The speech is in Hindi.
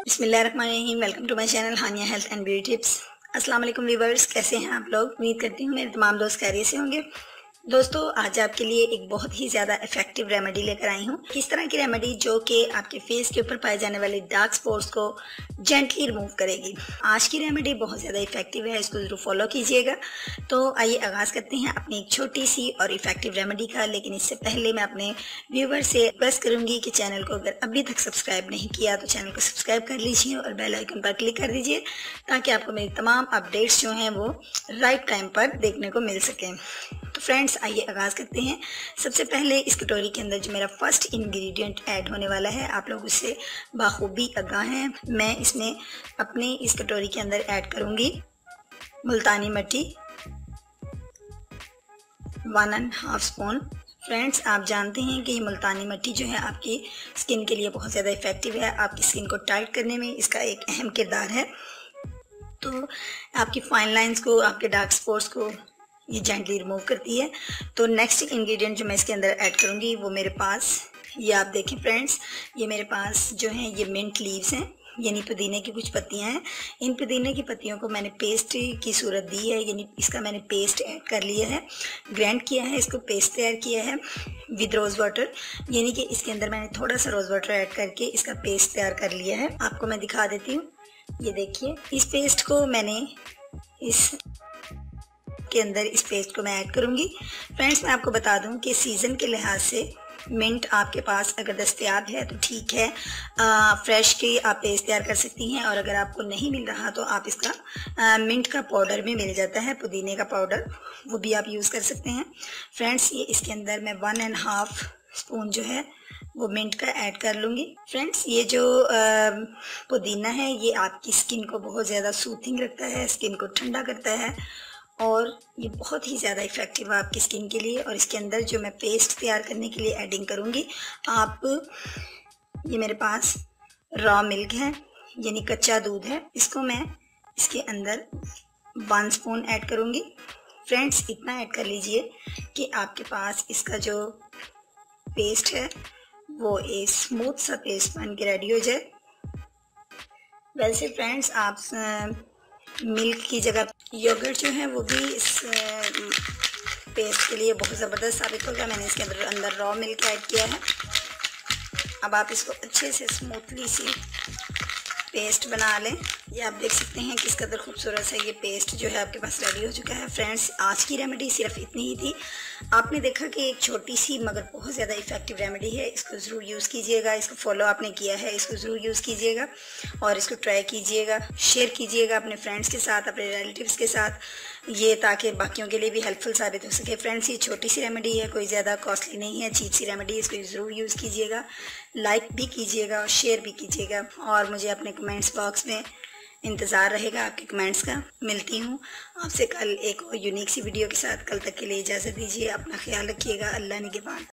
बिस्मिल्लाहिर्रहमानिर्रहीम। Welcome to my channel Haniya health and beauty tips. अस्सलाम वालेकुम व्यूवर्स, कैसे हैं आप लोग? उम्मीद करती हूँ मेरे तमाम दोस्त खैरियत से होंगे। दोस्तों, आज आपके लिए एक बहुत ही ज़्यादा इफेक्टिव रेमेडी लेकर आई हूँ। इस तरह की रेमेडी जो कि आपके फेस के ऊपर पाए जाने वाले डार्क स्पॉट्स को जेंटली रिमूव करेगी। आज की रेमेडी बहुत ज़्यादा इफेक्टिव है, इसको ज़रूर फॉलो कीजिएगा। तो आइए आगाज़ करते हैं अपनी एक छोटी सी और इफेक्टिव रेमेडी का। लेकिन इससे पहले मैं अपने व्यूवर से रिक्वेस्ट करूँगी कि चैनल को अगर अभी तक सब्सक्राइब नहीं किया तो चैनल को सब्सक्राइब कर लीजिए और बेल आइकन पर क्लिक कर दीजिए, ताकि आपको मेरी तमाम अपडेट्स जो हैं वो राइट टाइम पर देखने को मिल सकें। तो फ्रेंड्स, आइए आगाज़ करते हैं। सबसे पहले इस कटोरी के अंदर जो मेरा फर्स्ट इंग्रेडिएंट ऐड होने वाला है, आप लोग उससे बाखूबी आगाह हैं। मैं इसमें अपने इस कटोरी के अंदर ऐड करूंगी मुल्तानी मिट्टी 1.5 स्पून। फ्रेंड्स, आप जानते हैं कि ये मुल्तानी मिट्टी जो है आपकी स्किन के लिए बहुत ज़्यादा इफेक्टिव है। आपकी स्किन को टाइट करने में इसका एक अहम किरदार है। तो आपकी फाइन लाइंस को, आपके डार्क स्पॉट्स को ये जेंटली रिमूव करती है। तो नेक्स्ट इंग्रेडिएंट जो मैं इसके अंदर ऐड करूंगी वो मेरे पास, ये आप देखें फ्रेंड्स, ये मेरे पास जो हैं ये मिंट लीव्स हैं, यानी पुदीने की कुछ पत्तियां हैं। इन पुदीने की पत्तियों को मैंने पेस्ट की सूरत दी है, यानी इसका मैंने पेस्ट ऐड कर लिया है, ग्राइंड किया है, इसको पेस्ट तैयार किया है विद रोज़ वाटर, यानी कि इसके अंदर मैंने थोड़ा सा रोज़ वाटर ऐड करके इसका पेस्ट तैयार कर लिया है। आपको मैं दिखा देती हूँ, ये देखिए, इस पेस्ट को मैंने इस के अंदर इस पेस्ट को मैं ऐड करूंगी। फ्रेंड्स, मैं आपको बता दूं कि सीज़न के लिहाज से मिंट आपके पास अगर दस्तयाब है तो ठीक है, फ्रेश की आप पेस्ट तैयार कर सकती हैं। और अगर आपको नहीं मिल रहा तो आप इसका मिंट का पाउडर भी मिल जाता है, पुदीने का पाउडर, वो भी आप यूज़ कर सकते हैं। फ्रेंड्स, ये इसके अंदर मैं 1.5 स्पून जो है वो मिंट का ऐड कर लूँगी। फ्रेंड्स, ये जो पुदीना है ये आपकी स्किन को बहुत ज़्यादा सूथिंग रखता है, स्किन को ठंडा करता है और ये बहुत ही ज़्यादा इफेक्टिव है आपकी स्किन के लिए। और इसके अंदर जो मैं पेस्ट तैयार करने के लिए एडिंग करूँगी, आप, ये मेरे पास रॉ मिल्क है, यानी कच्चा दूध है, इसको मैं इसके अंदर 1 स्पून ऐड करूँगी। फ्रेंड्स, इतना ऐड कर लीजिए कि आपके पास इसका जो पेस्ट है वो एक स्मूथ सा पेस्ट बन के रेडी हो जाए। वैसे फ्रेंड्स, आप मिल्क की जगह योगर्ट जो है वो भी इस पेस्ट के लिए बहुत ज़बरदस्त साबित होगा। मैंने इसके अंदर रॉ मिल्क ऐड किया है। अब आप इसको अच्छे से स्मूथली सी पेस्ट बना लें। ये आप देख सकते हैं किस कदर खूबसूरत से ये पेस्ट जो है आपके पास रेडी हो चुका है। फ्रेंड्स, आज की रेमेडी सिर्फ इतनी ही थी। आपने देखा कि एक छोटी सी मगर बहुत ज़्यादा इफेक्टिव रेमेडी है, इसको ज़रूर यूज़ कीजिएगा। इसको फॉलो आपने किया है, इसको ज़रूर यूज़ कीजिएगा और इसको ट्राई कीजिएगा, शेयर कीजिएगा अपने फ्रेंड्स के साथ, अपने रिलेटिव्स के साथ, ये ताकि बाकियों के लिए भी हेल्पफुल साबित हो सके। फ्रेंड्स, ये छोटी सी रेमेडी है, कोई ज़्यादा कॉस्टली नहीं है, चीप सी रेमेडी है। इसको ज़रूर यूज़ कीजिएगा, लाइक भी कीजिएगा और शेयर भी कीजिएगा। और मुझे अपने कमेंट्स बॉक्स में इंतज़ार रहेगा आपके कमेंट्स का। मिलती हूँ आपसे कल एक और यूनिक सी वीडियो के साथ। कल तक के लिए इजाज़त दीजिए, अपना ख्याल रखिएगा। अल्लाह निगहबान।